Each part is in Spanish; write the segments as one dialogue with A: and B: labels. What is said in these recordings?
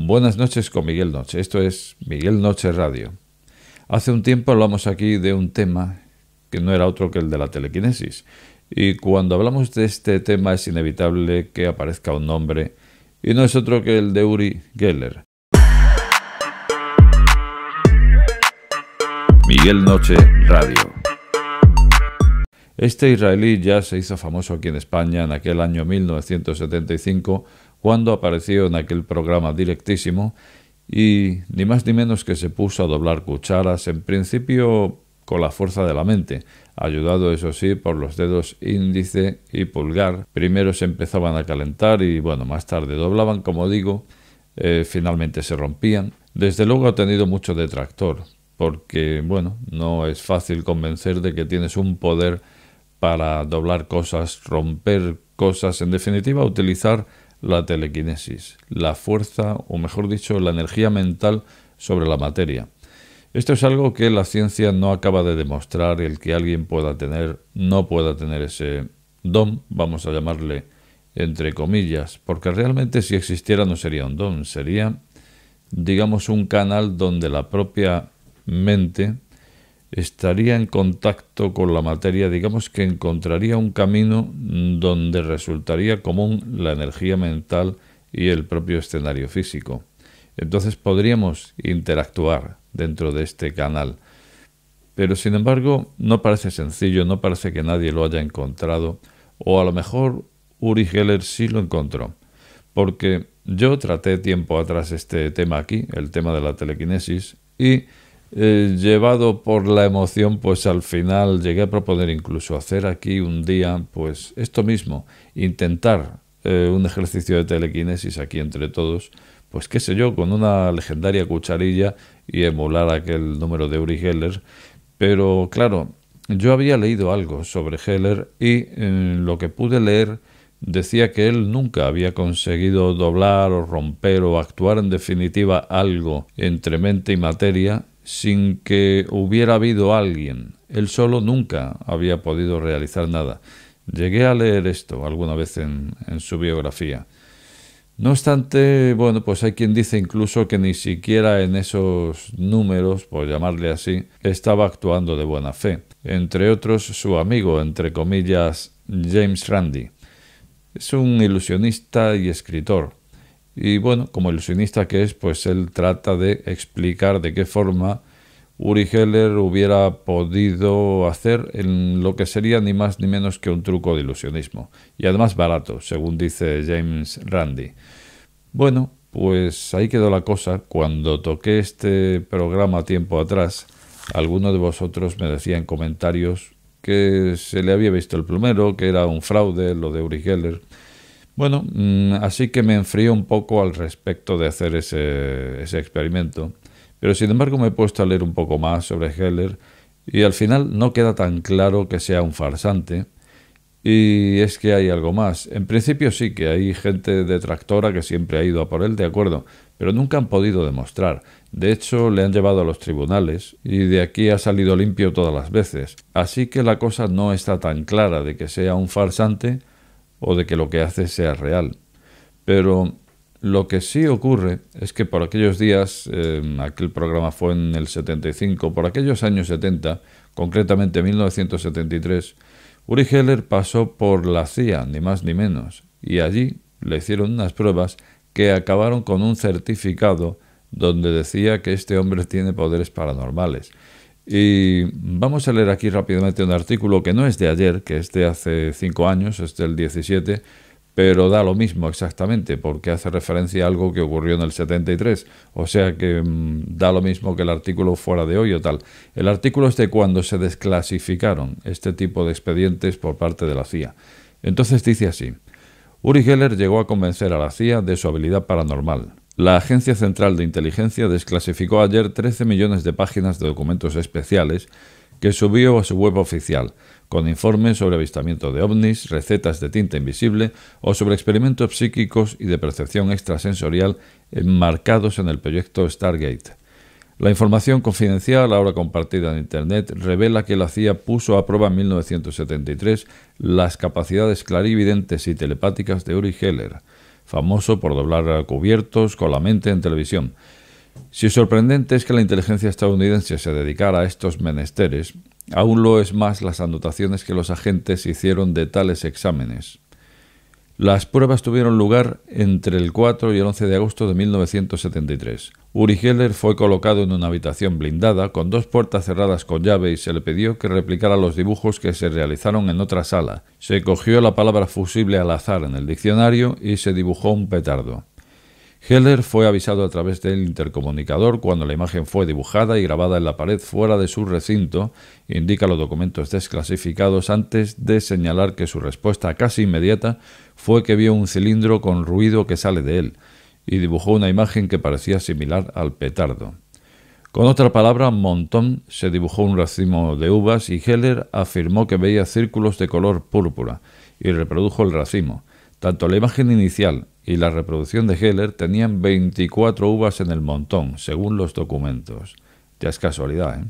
A: Buenas noches con Miguel Noche. Esto es Miguel Noche Radio. Hace un tiempo hablamos aquí de un tema que no era otro que el de la telequinesis. Y cuando hablamos de este tema es inevitable que aparezca un nombre y no es otro que el de Uri Geller. Miguel Noche Radio. Este israelí ya se hizo famoso aquí en España en aquel año 1975 cuando apareció en aquel programa Directísimo y ni más ni menos que se puso a doblar cucharas, en principio con la fuerza de la mente, ayudado eso sí por los dedos índice y pulgar. Primero se empezaban a calentar y más tarde doblaban, como digo, finalmente se rompían. Desde luego ha tenido mucho detractor, porque no es fácil convencer de que tienes un poder para doblar cosas, romper cosas, en definitiva utilizar la telequinesis, la fuerza, o mejor dicho, la energía mental sobre la materia. Esto es algo que la ciencia no acaba de demostrar, el que alguien no pueda tener ese don, vamos a llamarle entre comillas, porque realmente si existiera no sería un don, sería, digamos, un canal donde la propia mente estaría en contacto con la materia, digamos que encontraría un camino donde resultaría común la energía mental y el propio escenario físico. Entonces podríamos interactuar dentro de este canal. Pero sin embargo no parece sencillo, no parece que nadie lo haya encontrado, o a lo mejor Uri Geller sí lo encontró. Porque yo traté tiempo atrás este tema aquí, el tema de la telequinesis, y llevado por la emoción, pues al final llegué a proponer incluso hacer aquí un día, pues esto mismo, intentar un ejercicio de telequinesis aquí entre todos, pues qué sé yo, con una legendaria cucharilla y emular aquel número de Uri Geller. Pero claro, yo había leído algo sobre Geller y lo que pude leer decía que él nunca había conseguido doblar o romper o actuar en definitiva algo entre mente y materia sin que hubiera habido alguien. Él solo nunca había podido realizar nada. Llegué a leer esto alguna vez en su biografía. No obstante, pues hay quien dice incluso que ni siquiera en esos números, por llamarle así, estaba actuando de buena fe. Entre otros, su amigo, entre comillas, James Randi. Es un ilusionista y escritor. Y como ilusionista que es, pues él trata de explicar de qué forma Uri Geller hubiera podido hacer en lo que sería ni más ni menos que un truco de ilusionismo. Y además barato, según dice James Randi. Pues ahí quedó la cosa. Cuando toqué este programa tiempo atrás, alguno de vosotros me decía en comentarios que se le había visto el plumero, que era un fraude lo de Uri Geller. Así que me enfrío un poco al respecto de hacer ese experimento. Pero sin embargo me he puesto a leer un poco más sobre Geller y al final no queda tan claro que sea un farsante. Y es que hay algo más. En principio sí que hay gente detractora que siempre ha ido a por él, de acuerdo, pero nunca han podido demostrar. De hecho, le han llevado a los tribunales y de aquí ha salido limpio todas las veces. Así que la cosa no está tan clara de que sea un farsante o de que lo que hace sea real. Pero lo que sí ocurre es que por aquellos días, aquel programa fue en el 75, por aquellos años 70, concretamente 1973, Uri Geller pasó por la CIA, ni más ni menos, y allí le hicieron unas pruebas que acabaron con un certificado donde decía que este hombre tiene poderes paranormales. Y vamos a leer aquí rápidamente un artículo que no es de ayer, que es de hace 5 años, es del 17, pero da lo mismo exactamente, porque hace referencia a algo que ocurrió en el 73, o sea que da lo mismo que el artículo fuera de hoy o tal. El artículo es de cuando se desclasificaron este tipo de expedientes por parte de la CIA. Entonces dice así: Uri Geller llegó a convencer a la CIA de su habilidad paranormal. La Agencia Central de Inteligencia desclasificó ayer 13 millones de páginas de documentos especiales que subió a su web oficial, con informes sobre avistamiento de ovnis, recetas de tinta invisible o sobre experimentos psíquicos y de percepción extrasensorial enmarcados en el proyecto Stargate. La información confidencial, ahora compartida en Internet, revela que la CIA puso a prueba en 1973 las capacidades clarividentes y telepáticas de Uri Geller. famoso por doblar cubiertos con la mente en televisión. Si sorprendente es que la inteligencia estadounidense se dedicara a estos menesteres, aún lo es más las anotaciones que los agentes hicieron de tales exámenes. Las pruebas tuvieron lugar entre el 4 y el 11 de agosto de 1973. Uri Geller fue colocado en una habitación blindada con 2 puertas cerradas con llave y se le pidió que replicara los dibujos que se realizaron en otra sala. Se cogió la palabra fusible al azar en el diccionario y se dibujó un petardo. Geller fue avisado a través del intercomunicador cuando la imagen fue dibujada y grabada en la pared fuera de su recinto, indica los documentos desclasificados, antes de señalar que su respuesta casi inmediata fue que vio un cilindro con ruido que sale de él y dibujó una imagen que parecía similar al petardo. Con otra palabra, montón, se dibujó un racimo de uvas y Geller afirmó que veía círculos de color púrpura y reprodujo el racimo. Tanto la imagen inicial y la reproducción de Geller tenían 24 uvas en el montón, según los documentos. Ya es casualidad, ¿eh?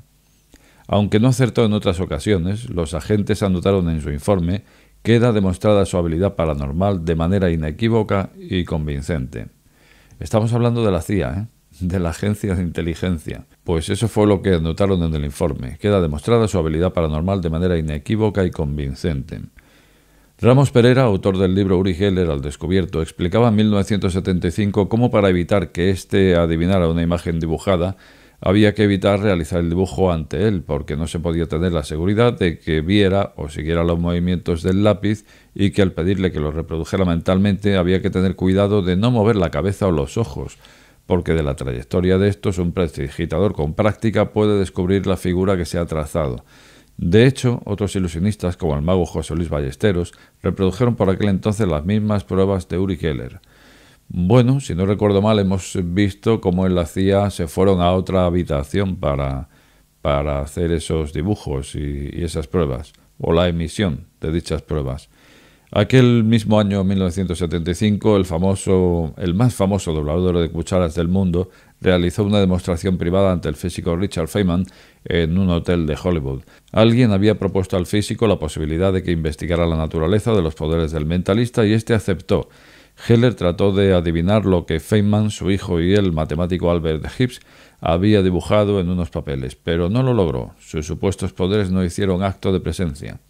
A: Aunque no acertó en otras ocasiones, los agentes anotaron en su informe que queda demostrada su habilidad paranormal de manera inequívoca y convincente. Estamos hablando de la CIA, ¿eh? De la Agencia de Inteligencia. Pues eso fue lo que anotaron en el informe. Queda demostrada su habilidad paranormal de manera inequívoca y convincente. Ramos Pereira, autor del libro Uri Geller al descubierto, explicaba en 1975 cómo para evitar que éste adivinara una imagen dibujada, había que evitar realizar el dibujo ante él, porque no se podía tener la seguridad de que viera o siguiera los movimientos del lápiz y que al pedirle que lo reprodujera mentalmente había que tener cuidado de no mover la cabeza o los ojos, porque de la trayectoria de estos un prestidigitador con práctica puede descubrir la figura que se ha trazado. De hecho, otros ilusionistas, como el mago José Luis Ballesteros, reprodujeron por aquel entonces las mismas pruebas de Uri Geller. Bueno, si no recuerdo mal, hemos visto cómo en la CIA se fueron a otra habitación para hacer esos dibujos y esas pruebas, o la emisión de dichas pruebas. Aquel mismo año 1975, el más famoso doblador de cucharas del mundo realizó una demostración privada ante el físico Richard Feynman en un hotel de Hollywood. Alguien había propuesto al físico la posibilidad de que investigara la naturaleza de los poderes del mentalista y éste aceptó. Geller trató de adivinar lo que Feynman, su hijo y el matemático Albert Gibbs había dibujado en unos papeles, pero no lo logró. Sus supuestos poderes no hicieron acto de presencia.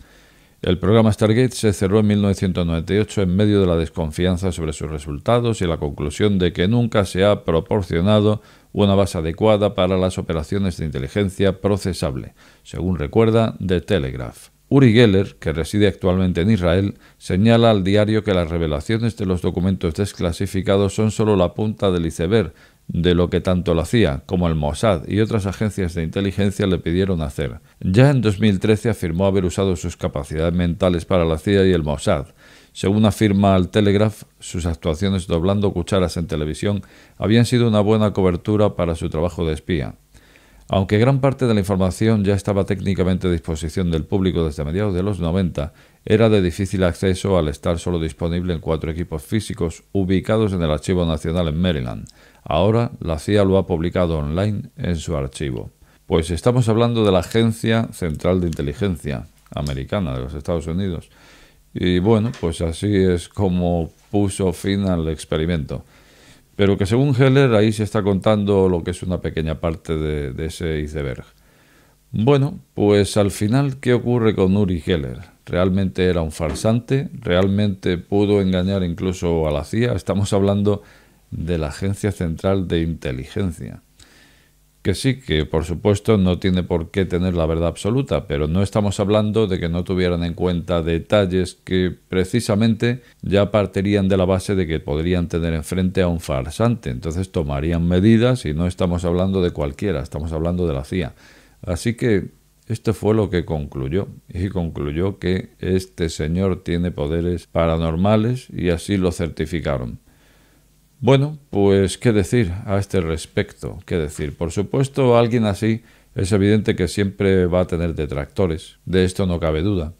A: El programa Stargate se cerró en 1998 en medio de la desconfianza sobre sus resultados y la conclusión de que nunca se ha proporcionado una base adecuada para las operaciones de inteligencia procesable, según recuerda The Telegraph. Uri Geller, que reside actualmente en Israel, señala al diario que las revelaciones de los documentos desclasificados son solo la punta del iceberg de lo que tanto la CIA como el Mossad y otras agencias de inteligencia le pidieron hacer. Ya en 2013 afirmó haber usado sus capacidades mentales para la CIA y el Mossad. Según afirma el Telegraph, sus actuaciones doblando cucharas en televisión habían sido una buena cobertura para su trabajo de espía. Aunque gran parte de la información ya estaba técnicamente a disposición del público desde mediados de los 90, era de difícil acceso al estar solo disponible en 4 equipos físicos ubicados en el Archivo Nacional en Maryland. Ahora la CIA lo ha publicado online en su archivo. Pues estamos hablando de la Agencia Central de Inteligencia Americana de los Estados Unidos. Y bueno, pues así es como puso fin al experimento. Pero que según Geller ahí se está contando lo que es una pequeña parte de ese iceberg. Bueno, pues al final, ¿qué ocurre con Uri Geller? ¿Realmente era un farsante? ¿Realmente pudo engañar incluso a la CIA? Estamos hablando de la Agencia Central de Inteligencia. Que sí, que por supuesto no tiene por qué tener la verdad absoluta, pero no estamos hablando de que no tuvieran en cuenta detalles que precisamente ya partirían de la base de que podrían tener enfrente a un farsante. Entonces tomarían medidas y no estamos hablando de cualquiera, estamos hablando de la CIA. Así que esto fue lo que concluyó, y concluyó que este señor tiene poderes paranormales y así lo certificaron. Bueno, pues qué decir a este respecto, qué decir. Por supuesto, alguien así es evidente que siempre va a tener detractores, de esto no cabe duda.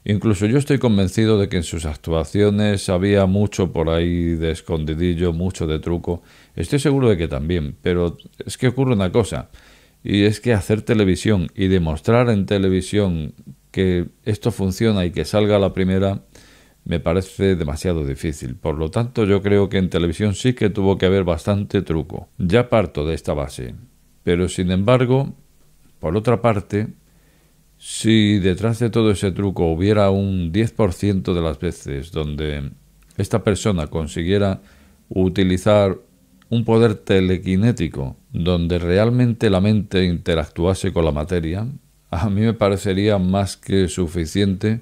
A: Incluso yo estoy convencido de que en sus actuaciones había mucho por ahí de escondidillo, mucho de truco. Estoy seguro de que también, pero es que ocurre una cosa, y es que hacer televisión y demostrar en televisión que esto funciona y que salga a la primera me parece demasiado difícil. Por lo tanto, yo creo que en televisión sí que tuvo que haber bastante truco. Ya parto de esta base. Pero sin embargo, por otra parte, si detrás de todo ese truco hubiera un 10% de las veces donde esta persona consiguiera utilizar un poder telequinético, donde realmente la mente interactuase con la materia, a mí me parecería más que suficiente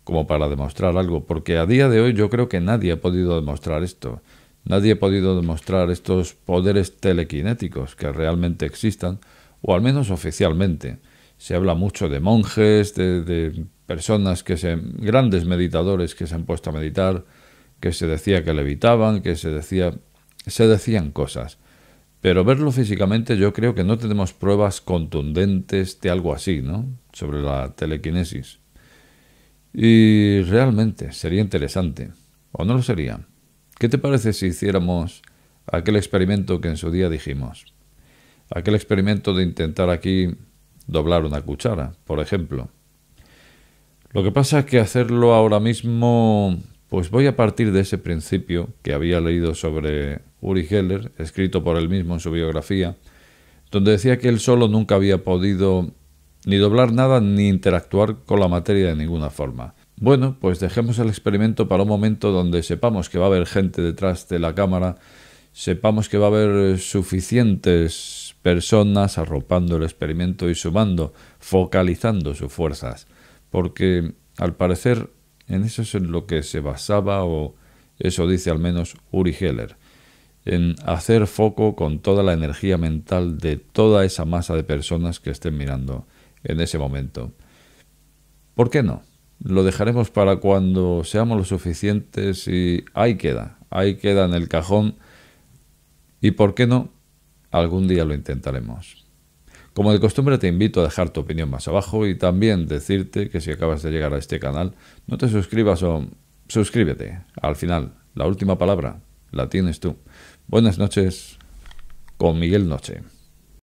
A: como para demostrar algo, porque a día de hoy yo creo que nadie ha podido demostrar esto. Nadie ha podido demostrar estos poderes telequinéticos que realmente existan, o al menos oficialmente. Se habla mucho de monjes, de personas grandes meditadores que se han puesto a meditar, que se decía que levitaban, se decían cosas. Pero verlo físicamente yo creo que no tenemos pruebas contundentes de algo así, ¿no? Sobre la telequinesis. Y realmente sería interesante, ¿o no lo sería? ¿Qué te parece si hiciéramos aquel experimento que en su día dijimos? Aquel experimento de intentar aquí doblar una cuchara, por ejemplo. Lo que pasa es que hacerlo ahora mismo, pues voy a partir de ese principio que había leído sobre Uri Geller, escrito por él mismo en su biografía, donde decía que él solo nunca había podido ni doblar nada ni interactuar con la materia de ninguna forma. Bueno, pues dejemos el experimento para un momento donde sepamos que va a haber gente detrás de la cámara, sepamos que va a haber suficientes personas arropando el experimento y sumando, focalizando sus fuerzas, porque al parecer en eso es en lo que se basaba, o eso dice al menos Uri Geller, en hacer foco con toda la energía mental de toda esa masa de personas que estén mirando en ese momento. ¿Por qué no? Lo dejaremos para cuando seamos lo suficientes y ahí queda en el cajón, y ¿por qué no? Algún día lo intentaremos. Como de costumbre te invito a dejar tu opinión más abajo y también decirte que si acabas de llegar a este canal no te suscribas o suscríbete. Al final, la última palabra la tienes tú. Buenas noches con Miguel Noche.